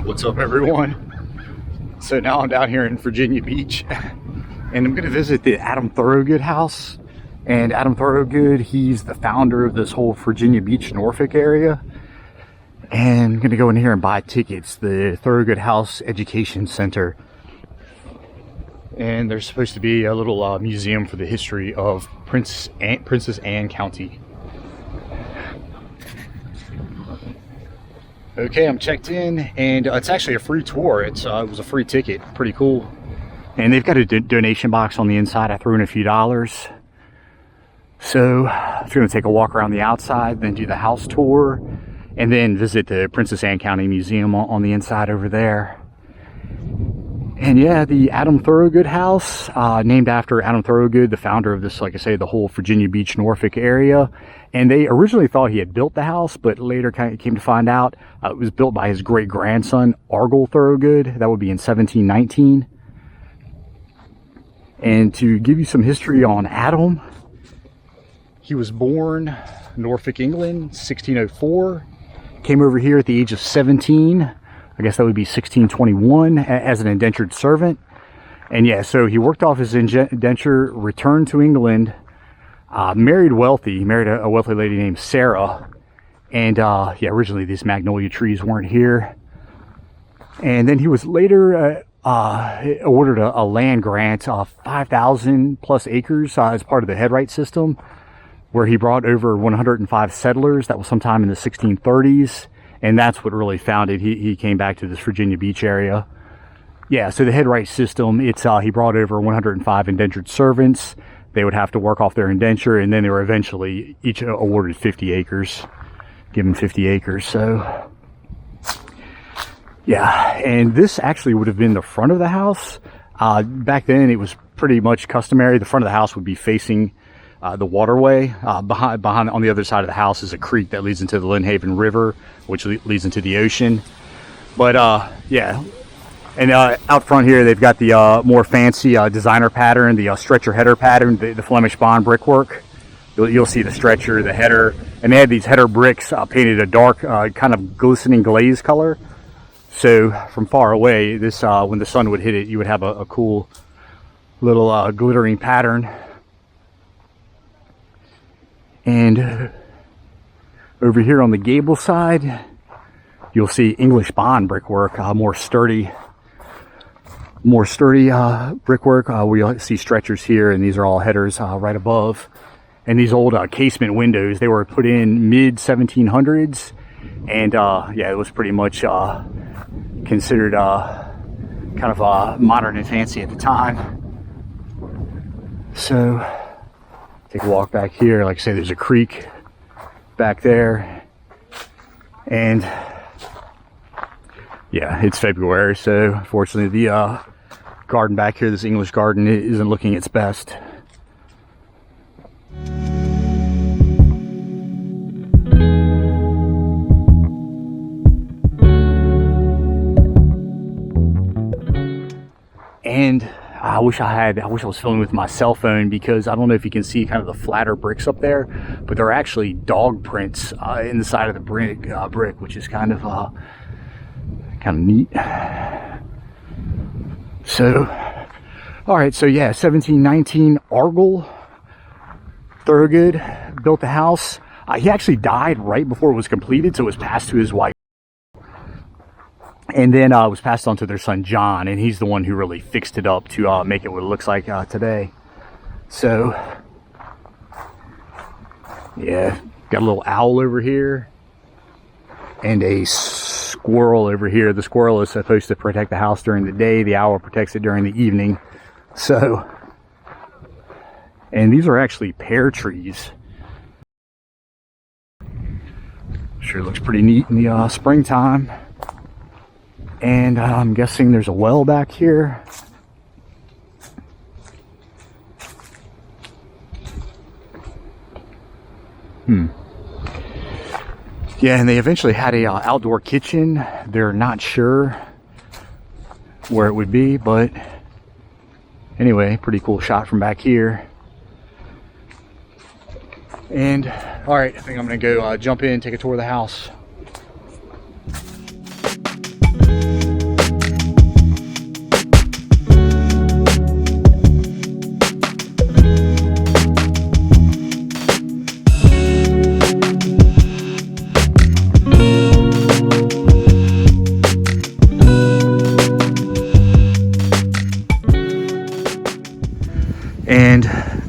What's up, everyone? So now I'm down here in Virginia Beach and I'm going to visit the Argall Thoroughgood house. And Argall Thoroughgood, he's the founder of this whole Virginia Beach, Norfolk area. And I'm going to go in here and buy tickets, the Thorogood House Education Center. And there's supposed to be a little museum for the history of Princess Anne County. Okay, I'm checked in, and it's actually a free tour. It was a free ticket, pretty cool. And they've got a donation box on the inside. I threw in a few dollars. So I'm going to take a walk around the outside, then do the house tour, and then visit the Princess Anne County Museum on the inside over there. And yeah, the Argall Thoroughgood house, named after Argall Thoroughgood, the founder of this, like I say, the whole Virginia Beach, Norfolk area. And they originally thought he had built the house, but later came to find out it was built by his great-grandson, Argall Thoroughgood. That would be in 1719. And to give you some history on Adam, he was born Norfolk, England, 1604. Came over here at the age of 17. I guess that would be 1621 as an indentured servant. And yeah, so he worked off his indenture, returned to England, married a wealthy lady named Sarah. And yeah, originally these magnolia trees weren't here. And then he was later awarded a land grant of 5,000 plus acres as part of the headright system, where he brought over 105 settlers. That was sometime in the 1630s. And that's what really founded, he came back to this Virginia Beach area. Yeah, so the headright system, it's he brought over 105 indentured servants. They would have to work off their indenture, and then they were eventually each awarded 50 acres. Give them 50 acres, so. Yeah, and this actually would have been the front of the house. Back then, it was pretty much customary. The front of the house would be facing the waterway. Behind on the other side of the house is a creek that leads into the Lynnhaven River, which leads into the ocean. But yeah, and out front here they've got the more fancy designer pattern, the stretcher header pattern, the Flemish bond brickwork. You'll see the stretcher, the header, and they had these header bricks painted a dark kind of glistening glaze color. So from far away, this when the sun would hit it, you would have a cool little glittering pattern. And over here on the gable side, you'll see English bond brickwork, more sturdy brickwork. We'll see stretchers here, and these are all headers right above. And these old casement windows, they were put in mid 1700s, and yeah, it was pretty much considered kind of modern and fancy at the time. So take a walk back here. Like I say, there's a creek back there. And yeah, it's February, so unfortunately the garden back here, this English garden, isn't looking its best. And I wish I was filming with my cell phone, because I don't know if you can see kind of the flatter bricks up there, but there are actually dog prints in the side of the brick, which is kind of neat. So, all right, so yeah, 1719, Argall Thoroughgood built the house. He actually died right before it was completed, so it was passed to his wife. And then it was passed on to their son, John, and he's the one who really fixed it up to make it what it looks like today. So, yeah, got a little owl over here and a squirrel over here. The squirrel is supposed to protect the house during the day. The owl protects it during the evening. So, and these are actually pear trees. Sure looks pretty neat in the springtime. And I'm guessing there's a well back here. Yeah, and they eventually had a outdoor kitchen. They're not sure where it would be, but anyway, pretty cool shot from back here. And all right, I think I'm gonna go jump in, take a tour of the house.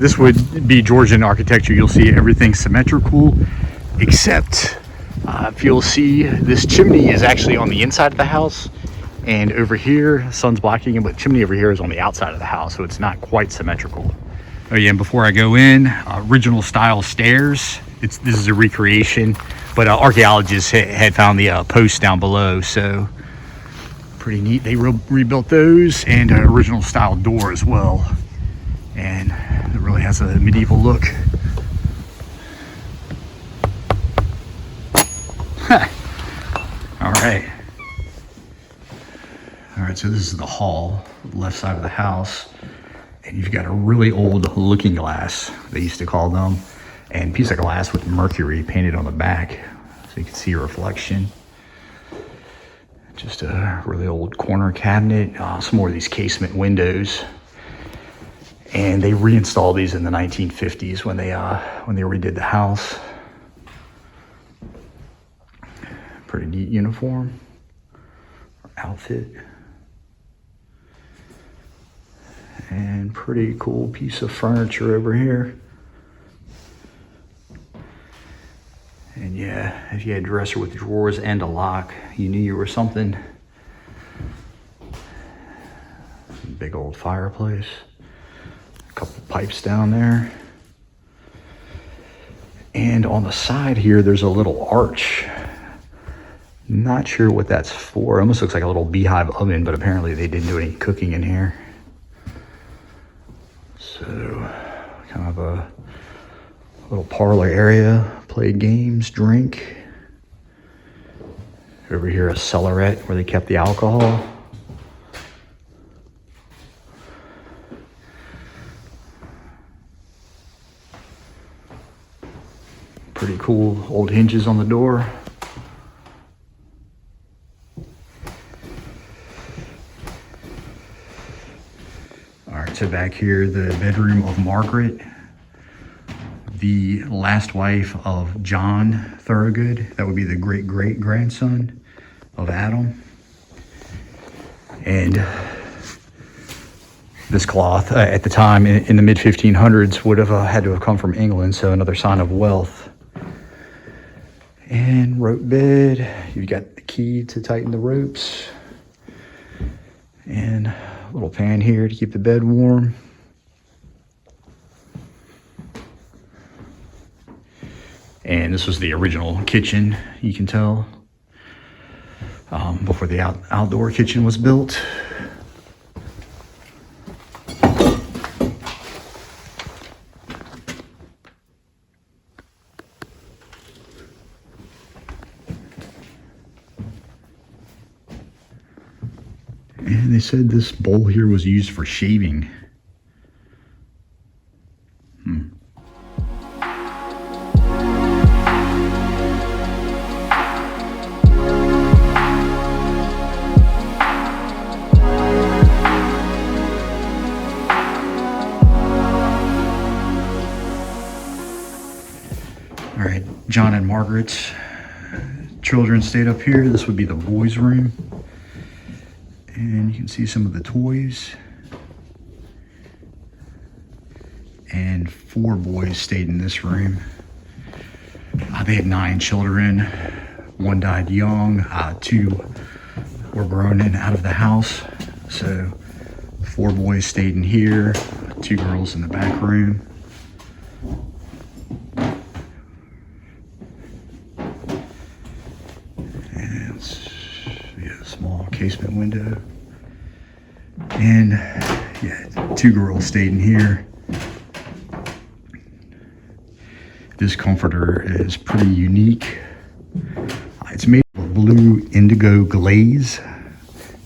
this would be Georgian architecture. You'll see everything symmetrical, except if you'll see, this chimney is actually on the inside of the house, and over here, sun's blocking it, but the chimney over here is on the outside of the house, so it's not quite symmetrical. Oh yeah, and before I go in, original style stairs. This is a recreation, but archaeologists had found the posts down below, so pretty neat. They rebuilt those, and an original style door as well, and it really has a medieval look. All right, so this is the hall, left side of the house, and you've got a really old looking glass, they used to call them, and piece of glass with mercury painted on the back, so you can see a reflection. Just a really old corner cabinet, some more of these casement windows, and they reinstalled these in the 1950s when they redid the house. Pretty neat uniform or outfit, and pretty cool piece of furniture over here. And yeah, if you had a dresser with drawers and a lock, you knew you were something. Big old fireplace, a couple pipes down there, and on the side here there's a little arch. Not sure what that's for. It almost looks like a little beehive oven, but apparently they didn't do any cooking in here. So kind of a little parlor area, play games, drink. Over here a cellarette where they kept the alcohol. Pretty cool old hinges on the door. So back here, the bedroom of Margaret, the last wife of John Thorogood. That would be the great-great-grandson of Adam. And this cloth, at the time, in the mid-1500s, would have had to have come from England, so another sign of wealth. And rope bed, you've got the key to tighten the ropes. And a little fan here to keep the bed warm. And this was the original kitchen, you can tell, before the outdoor kitchen was built. And they said this bowl here was used for shaving. All right, John and Margaret's children stayed up here. This would be the boys' room. And you can see some of the toys. And 4 boys stayed in this room. They had 9 children. 1 died young. 2 were grown and out of the house. So 4 boys stayed in here. 2 girls in the back room. And it's, yeah, small casement window. And yeah, 2 girls stayed in here. This comforter is pretty unique. It's made of blue indigo glaze,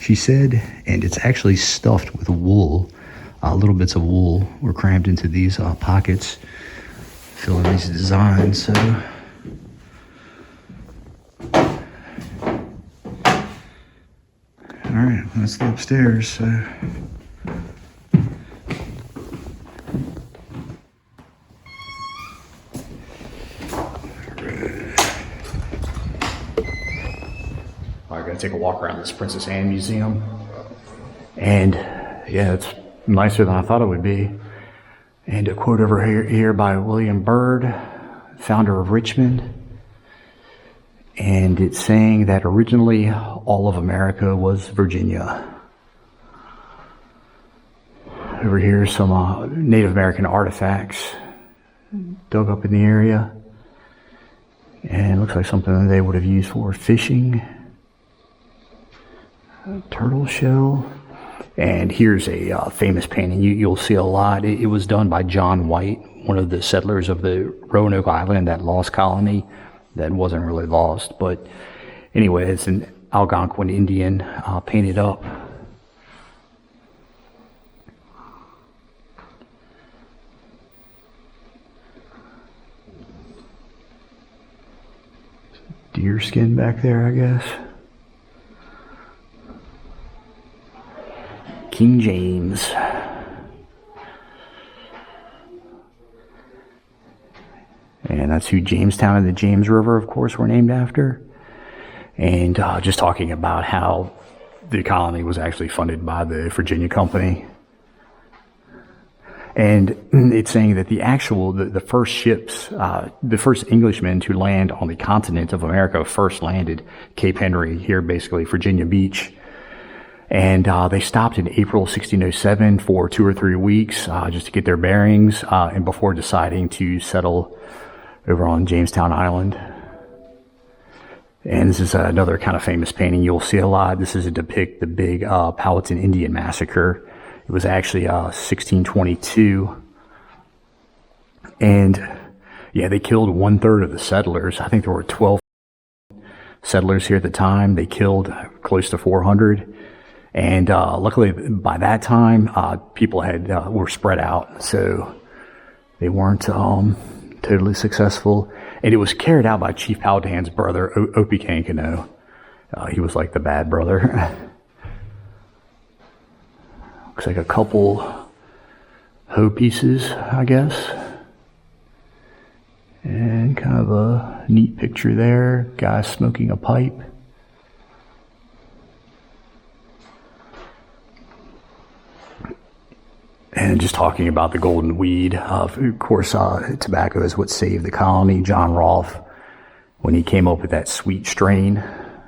she said, and it's actually stuffed with wool. Little bits of wool were crammed into these pockets, filling these designs. So all right, that's the upstairs. So I'm gonna take a walk around this Princess Anne Museum, and yeah, it's nicer than I thought it would be. And a quote over here by William Byrd, founder of Richmond. And it's saying that originally all of America was Virginia. Over here, some Native American artifacts dug up in the area. And it looks like something that they would have used for fishing. A turtle shell. And here's a famous painting you'll see a lot. It was done by John White, one of the settlers of the Roanoke Island, that lost colony that wasn't really lost. But anyway, it's an Algonquin Indian painted up. Deer skin back there, I guess. King James. And that's who Jamestown and the James River, of course, were named after. And just talking about how the colony was actually funded by the Virginia Company. And it's saying that the first ships, the first Englishmen to land on the continent of America first landed Cape Henry, here basically Virginia Beach. And they stopped in April 1607 for 2 or 3 weeks just to get their bearings and before deciding to settle over on Jamestown Island. And this is another kind of famous painting you'll see a lot. This is to depict the big Powhatan Indian Massacre. It was actually 1622. And yeah, they killed 1/3 of the settlers. I think there were 12 settlers here at the time. They killed close to 400. And luckily by that time, people were spread out. So they weren't totally successful. And it was carried out by Chief Powhatan's brother, Opikankano. He was like the bad brother. Looks like a couple hoe pieces, I guess. And kind of a neat picture there. Guy smoking a pipe. And just talking about the golden weed. Of course, tobacco is what saved the colony. John Rolfe, when he came up with that sweet strain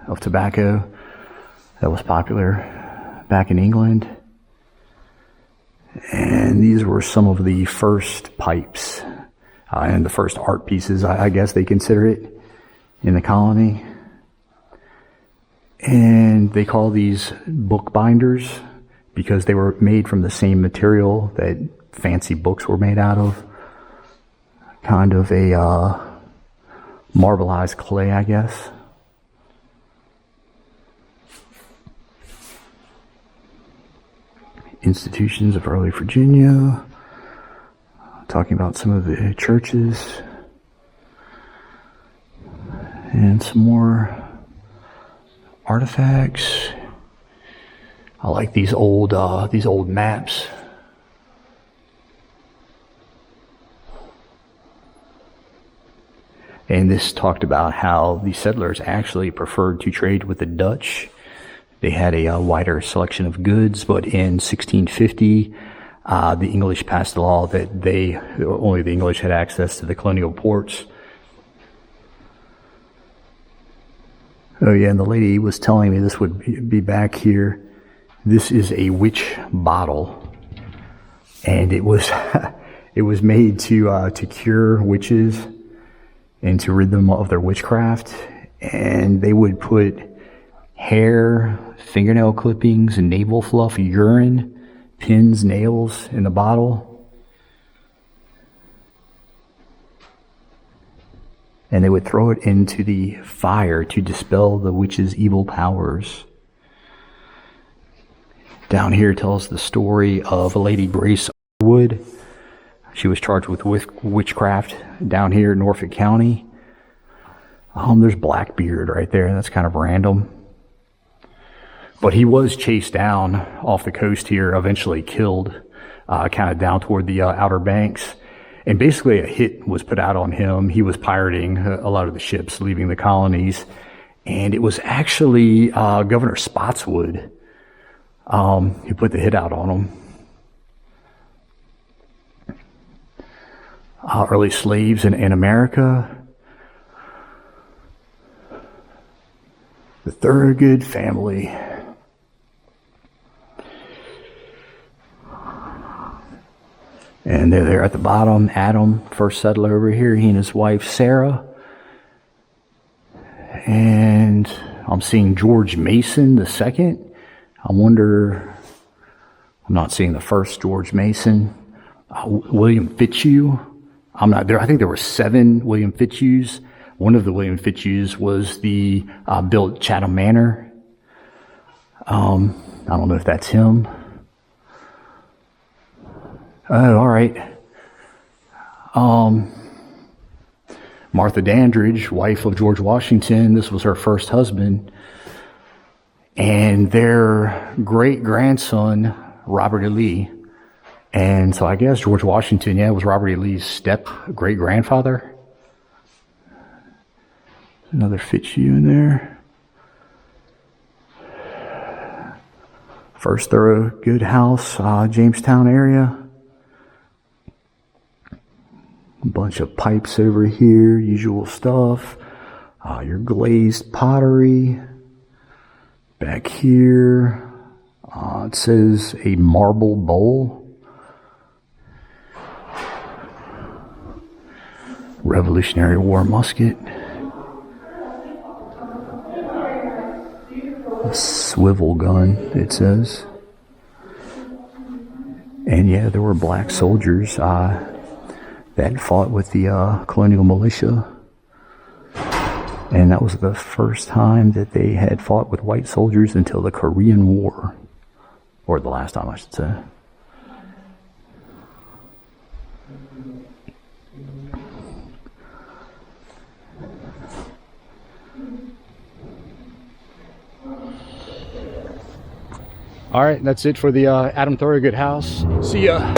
of tobacco that was popular back in England. And these were some of the first pipes and the first art pieces, I guess they consider it, in the colony. And they call these bookbinders because they were made from the same material that fancy books were made out of. Kind of a marbleized clay, I guess. Institutions of early Virginia, talking about some of the churches, and some more artifacts. I like these old maps. And this talked about how the settlers actually preferred to trade with the Dutch. They had a wider selection of goods, but in 1650, the English passed a law that only the English had access to the colonial ports. Oh yeah, and the lady was telling me this would be back here. This is a witch bottle, and it was it was made to cure witches and to rid them of their witchcraft. And they would put hair, fingernail clippings, navel fluff, urine, pins, nails in the bottle. And they would throw it into the fire to dispel the witch's evil powers. Down here tells the story of a lady, Grace Wood. She was charged with witchcraft down here in Norfolk County. There's Blackbeard right there. That's kind of random. But he was chased down off the coast here, eventually killed, kind of down toward the Outer Banks. And basically a hit was put out on him. He was pirating a lot of the ships leaving the colonies. And it was actually Governor Spotswood who put the hit out on him. early slaves in America. The Thorogood family. And they're at the bottom. Adam, first settler over here, he and his wife Sarah. And I'm seeing George Mason the second. I wonder, I'm not seeing the first George Mason. William Fitzhugh. I'm not there. I think there were 7 William Fitzhughs. One of the William Fitzhughs was the built Chatham Manor. I don't know if that's him. Oh, all right. Martha Dandridge, wife of George Washington, this was her first husband. And their great-grandson, Robert E. Lee. And so I guess George Washington, was Robert E. Lee's step-great-grandfather. Another Fitzhugh in there. First Thorogood house, Jamestown area. A bunch of pipes over here, usual stuff. Your glazed pottery. Back here, it says a marble bowl. Revolutionary War musket. A swivel gun, it says. And yeah, there were black soldiers that fought with the colonial militia. And that was the first time that they had fought with white soldiers until the Korean War. Or the last time, I should say. All right, that's it for the Adam Thoroughgood house. See ya.